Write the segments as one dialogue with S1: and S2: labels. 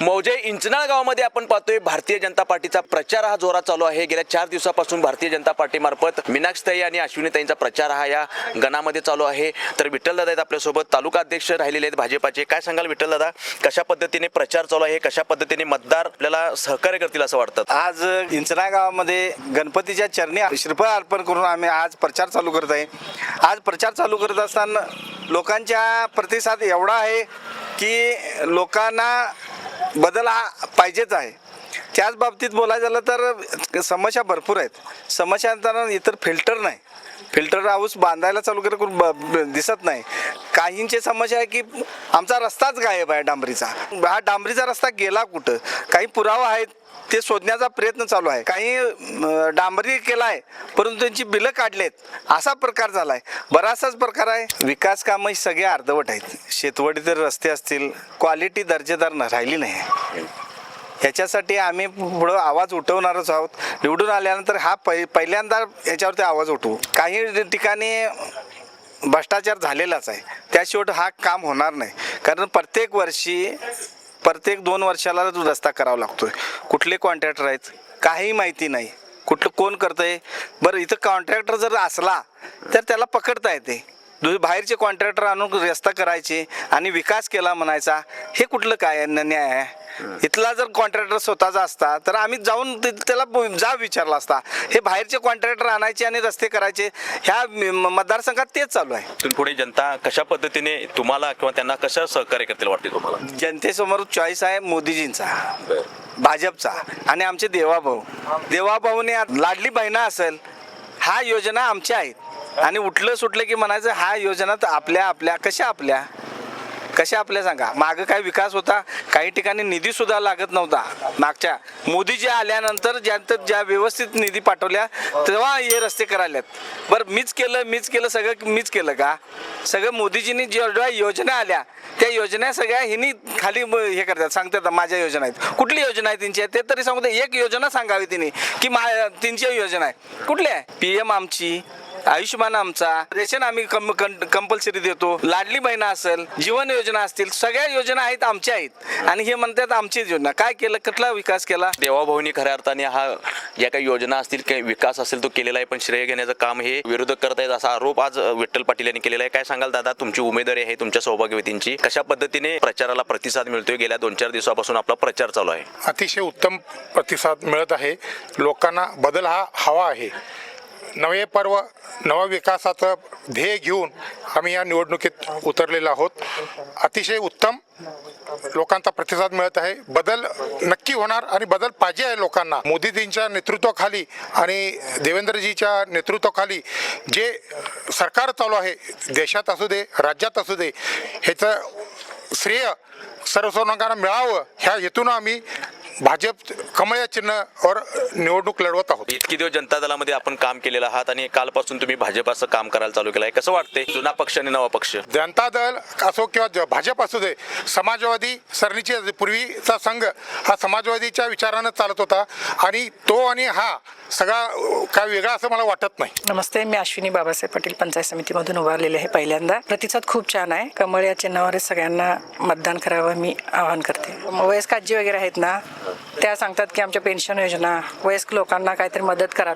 S1: मौजे इंचनाळ गावामध्ये आपण पाहतोय भारतीय जनता पार्टीचा प्रचार हा जोरात चालू आहे। गेल्या 4 दिवसापासून भारतीय जनता पार्टीमार्फत मीनाक्षीताई आणि अश्विनीताईंचा प्रचार हा या गणामध्ये चालू आहे। तर विठ्ठल दादा आहेत आपल्यासोबत, तालुका अध्यक्ष राहिलेले आहेत भाजपाचे। काय सांगाल विठ्ठल दादा, कशा पद्धतीने प्रचार चालू आहे, कशा पद्धतीने मतदार आपल्याला सहकार्य करतील असं वाटतं?
S2: आज इंचनाळ गावामध्ये गणपतीच्या चरणी श्रीफळ अर्पण करून आम्ही आज प्रचार चालू करत आहे। आज प्रचार चालू करत असताना लोकांच्या प्रतिसाद एवढा आहे की लोकांना बदल हा पाहिजेच आहे। त्याच बाबतीत बोलायचं झालं तर समस्या भरपूर आहेत। समस्या इतर फिल्टर नाही, फिल्टर हाऊस बांधायला चालू करून दिसत नाही। काहींची समस्या आहे की आमचा रस्ताच गायब आहे डांबरीचा। हा डांबरीचा रस्ता गेला कुठं, काही पुरावा आहेत ते शोधण्याचा प्रयत्न चालू आहे। काही डांबरी केलाय परंतु त्यांची बिलं काढलेत, असा प्रकार झालाय। बराचसाच प्रकार आहे। विकास कामं सगळे अर्धवट आहेत। शेतवडीतील रस्ते असतील, क्वालिटी दर्जेदार राहिली नाही। ह्याच्यासाठी आम्ही पुढं आवाज उठवणारच आहोत। निवडून आल्यानंतर हा पहिल्यांदा याच्यावरती आवाज उठवू। काही ठिकाणी भ्रष्टाचार झालेलाच आहे, त्याशिवाय हा काम होणार नाही। कारण प्रत्येक वर्षी प्रत्येक 2 वर्षाला रस्ता करावा लागतोय। कुठले कॉन्ट्रॅक्टर आहेत काही माहिती नाही, कुठलं कोण करतंय। बरं, इथं कॉन्ट्रॅक्टर जर असला तर त्याला पकडता येते। बाहेरचे कॉन्ट्रॅक्टर आणून रस्ता करायचे आणि विकास केला म्हणायचा, हे कुठलं काय न्याय आहे? इथला जर कॉन्ट्रॅक्टर स्वतःचा असता तर आम्ही जाऊन त्याला विचारला असता। हे बाहेरचे कॉन्ट्रॅक्टर आणायचे आणि रस्ते करायचे, ह्या मतदारसंघात तेच चालू आहे।
S1: इथून पुढे जनता कशा पद्धतीने तुम्हाला किंवा त्यांना कसं सहकार्य करतील वाटते तुम्हाला?
S2: जनतेसमोर चॉईस आहे मोदीजींचा, भाजपचा आणि आमचे देवाभाऊने लाडली बहिणा असेल, हा योजना आमच्या आहेत। आणि उठलं सुटलं की म्हणायचं हा योजना तर आपल्या कशा आपल्या सांगा। मागं काय विकास होता, काही ठिकाणी निधी सुद्धा लागत नव्हता। मागच्या मोदीजी आल्यानंतर ज्या व्यवस्थित निधी पाठवल्या तेव्हा हे रस्ते करायलेत। बरं, मीच केलं सगळं मीच केलं का? सगळं मोदीजींनी जेवढ्या योजना आल्या त्या योजना सगळ्या हिनी खाली हे करतात, सांगतात माझ्या योजना आहेत। कुठली योजना आहे त्यांची? ते तरी सांगू दे, एक योजना सांगावी तिने की त्यांची योजना आहे। कुठली आहे? PM आमची, आयुष्यमान आमचा, रेशन आम्ही कंपल्सरी देतो, लाडली बहिणा असेल, जीवन योजना असतील, सगळ्या योजना आहेत आमच्या आहेत। आणि हे म्हणतात आमचीच योजना। काय केलं, कुठला विकास केला?
S1: देवाभाऊनी खऱ्या अर्थाने हा ज्या काही योजना असतील, काही विकास असेल तो केलेला आहे, पण श्रेय घेण्याचं काम हे विरोधक करत आहेत असा आरोप आज विठ्ठल पाटील यांनी केलेला आहे। काय सांगाल दादा, तुमची उमेदवारी आहे तुमच्या सौभाग्यवतींची, कशा पद्धतीने प्रचाराला प्रतिसाद मिळतोय? गेल्या 2-4 दिवसापासून आपला प्रचार चालू आहे।
S3: अतिशय उत्तम प्रतिसाद मिळत आहे। लोकांना बदल हा हवा आहे। नवे पर्व नवा विकासाचं ध्येय घेऊन आम्ही या निवडणुकीत उतरलेलो आहोत। अतिशय उत्तम लोकांचा प्रतिसाद मिळत आहे। बदल नक्की होणार आणि बदल पाहिजे आहे लोकांना। मोदीजींच्या नेतृत्वाखाली आणि देवेंद्रजीच्या नेतृत्वाखाली जे सरकार चालू आहे, देशात असू दे राज्यात असू दे, ह्याचं श्रेय सर्वसामान्यांना मिळावं ह्या हेतून आम्ही भाजप कमळ या चिन्हावर निवडणूक लढवत आहोत।
S1: इतकी दिवस जनता दलामध्ये आपण काम केलेलं आहात आणि कालपासून तुम्ही भाजपाचं काम करायला चालू केलं आहे, कसं वाटतंय? जुना पक्ष आणि नवा पक्ष,
S3: जनता दल असो किंवा भाजप असू दे, समाजवादी सरणीचे पूर्वीचा संघ हा समाजवादीच्या विचारानं चालत होता आणि तो आणि हा सगळा काय वेगळा असं मला वाटत नाही।
S4: नमस्ते, मी अश्विनी बाबासाहेब पाटील पंचायत समितीमधून उभारलेले आहे पहिल्यांदा। प्रतिसाद खूप छान आहे। कमळ या चिन्हावर सगळ्यांना मतदान करावं मी आवाहन करते। वयस्क आजी वगैरे आहेत ना, त्या सांगतात की आमच्या पेन्शन योजना, वयस्क लोकांना काहीतरी मदत करा,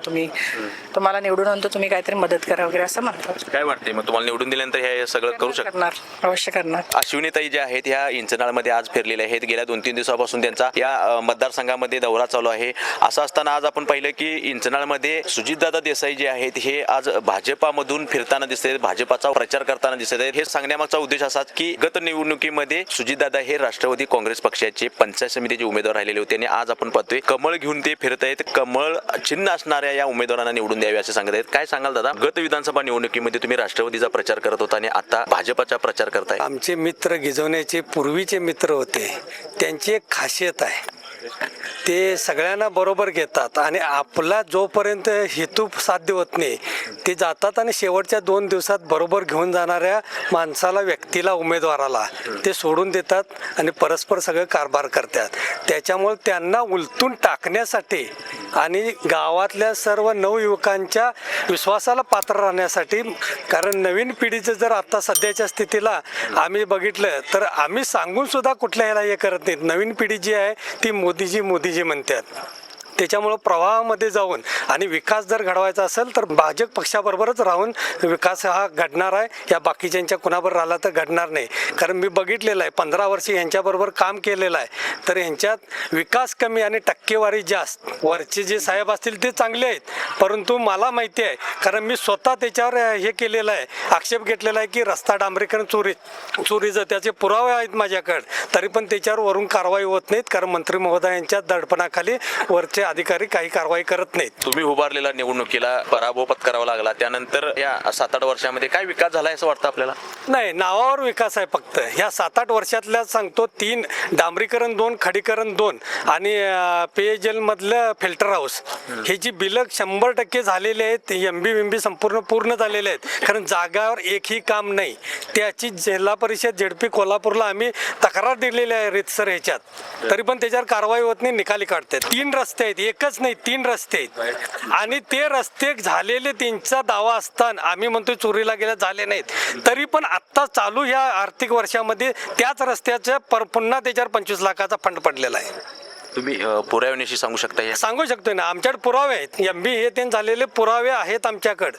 S4: तुम्हाला निवडून आणतो, तुम्ही काहीतरी मदत करा वगैरे असं म्हणतात।
S1: काय वाटते मग तुम्हाला निवडून दिल्यानंतर हे सगळं करू शकणार?
S4: अवश्य करणार।
S1: अश्विनीताई ज्या आहेत ह्या इंचनाळमध्ये आज फिरलेल्या आहेत। गेल्या 2-3 दिवसापासून त्यांचा या मतदारसंघामध्ये दौरा चालू आहे। असं असताना आज आपण पाहिलं की इंचनाळमध्ये सुजितदादा देसाई जे आहेत हे आज भाजपामधून फिरताना दिसत आहेत, भाजपाचा प्रचार करताना दिसत आहेत। हे सांगण्यामागचा उद्देश असाच की गत निवडणुकीमध्ये सुजितदादा हे राष्ट्रवादी काँग्रेस पक्षाचे पंचायत समितीचे उमेदवार राहिलेले होते आणि आज आपण पाहतोय कमळ घेऊन ते फिरत आहेत। कमळ चिन्ह असणाऱ्या या उमेदवारांना निवडून द्यावे असे सांगत आहेत। काय सांगाल दादा, गत विधानसभा निवडणुकीमध्ये तुम्ही राष्ट्रवादीचा प्रचार करत होता आणि आता भाजपाचा प्रचार करताय?
S5: आमचे मित्र गिजवण्याचे पूर्वीचे मित्र होते, त्यांची एक खासियत आहे, ते सगळ्यांना बरोबर घेतात आणि आपला जोपर्यंत हेतू साध्य होत नाही ते जातात आणि शेवटच्या 2 दिवसात बरोबर घेऊन जाणाऱ्या माणसाला, व्यक्तीला, उमेदवाराला ते सोडून देतात आणि परस्पर सगळं कारभार करतात। त्याच्यामुळे त्यांना उलटून टाकण्यासाठी आणि गावातल्या सर्व नवयुवकांच्या विश्वासाला पात्र राहण्यासाठी. कारण नवीन पिढीचं जर आता सध्याच्या स्थितीला आम्ही बघितलं तर आम्ही सांगून सुद्धा कुठल्या ह्याला हे करत नाहीत. नवीन पिढी जी आहे ती मोदीजी मोदीजी म्हणतात. त्याच्यामुळं प्रवाहामध्ये जाऊन आणि विकास जर घडवायचा असेल तर भाजप पक्षाबरोबरच राहून विकास हा घडणार आहे. या बाकीच्यांच्या कुणाबरोबर राहिला तर घडणार नाही. कारण मी बघितलेलं आहे 15 वर्ष यांच्याबरोबर काम केलेलं आहे. तर यांच्यात विकास कमी आणि टक्केवारी जास्त. वरचे जे साहेब असतील ते चांगले आहेत, परंतु मला माहिती आहे कारण मी स्वतः त्याच्यावर हे केलेलं आहे, आक्षेप घेतलेला आहे की रस्ता डांबरीकरण चोरीचं त्याचे पुरावे आहेत माझ्याकडे. तरी पण त्याच्यावर वरून कारवाई होत नाहीत कारण मंत्री महोदयांच्या दडपणाखाली वरचे अधिकारी काही कारवाई करत नाहीत.
S1: तुम्ही उभारलेला निवडणुकीला पराभव पत्करावा लागला, त्यानंतर या 7-8 वर्षामध्ये काय विकास झाला असं वाटतं आपल्याला?
S5: नाही, नावावर विकास आहे फक्त. ह्या 7-8 वर्षातल्या सांगतो 3 डांबरीकरण 2 खडीकरण 2 आणि पेयजलमधलं फिल्टर हाऊस हे जी बिलं 100% झालेले आहेत. MB संपूर्ण पूर्ण झालेले आहेत. कारण जागावर एकही काम नाही. त्याची जिल्हा परिषद ZP कोल्हापूरला आम्ही तक्रार दिलेली आहे रितसर ह्याच्यात, तरी पण त्याच्यावर कारवाई होत नाही, निकाली काढतात. 3 रस्ते आहेत, एकच नाही 3 रस्ते आहेत आणि ते रस्ते झालेले त्यांचा दावा असताना आम्ही म्हणतोय चोरीला गेल्या झाले नाहीत. तरी पण आत्ता चालू ह्या आर्थिक वर्षामध्ये त्याच रस्त्याच्या पुन्हा त्याच्यावर 25 लाखाचा फंड पडलेला आहे.
S1: तुम्ही पुराव्याविषयी सांगू शकता? हे
S5: सांगू शकतोय ना, आमच्याकडे पुरावे आहेत. MB हे ते झालेले पुरावे आहेत आमच्याकडे.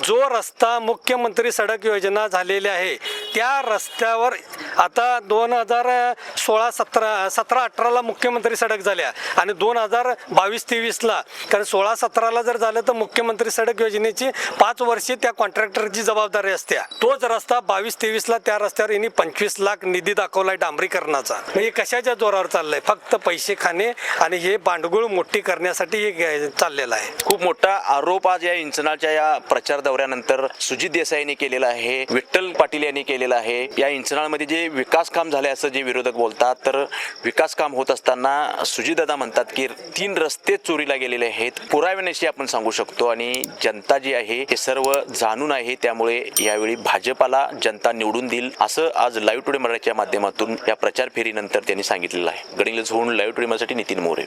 S5: जो रस्ता मुख्यमंत्री सडक योजना झालेली आहे त्या रस्त्यावर आता 2016-17-18ला मुख्यमंत्री सडक झाल्या आणि 2022-23ला, कारण 16-17ला जर झालं तर मुख्यमंत्री सडक योजनेची 5 वर्षे त्या कॉन्ट्रॅक्टरची जबाबदारी असते. तोच रस्ता 22-23ला त्या रस्त्यावर यांनी 25 लाख निधी दाखवलाय डांबरीकरणाचा. म्हणजे कशाच्या जोरावर चाललंय? फक्त पैसे खाणे आणि हे भांडगुळ मोठी करण्यासाठी हे चाललेलं आहे.
S1: खूप मोठा आरोप आज या इंचनाळच्या या प्रचार दौऱ्यानंतर सुजित देसाईंनी केलेला आहे, विठ्ठल पाटील यांनी केलेला आहे. या इंचनाळमध्ये जे विकास काम झाले असं जे विरोधक बोलतात, तर विकास काम होत असताना सुजितदादा म्हणतात की 3 रस्ते चोरीला गेलेले आहेत. पुराव्याविषयी आपण सांगू शकतो आणि जनता जी आहे हे सर्व जाणून आहे. त्यामुळे यावेळी भाजपाला जनता निवडून देईल असं आज लाईव्ह टुडे मराठीच्या माध्यमातून या प्रचार फेरीनंतर त्यांनी सांगितलेलं आहे. गडिंग्लज होऊन लाईव्ह टुडे मराठी नितीन मोरे.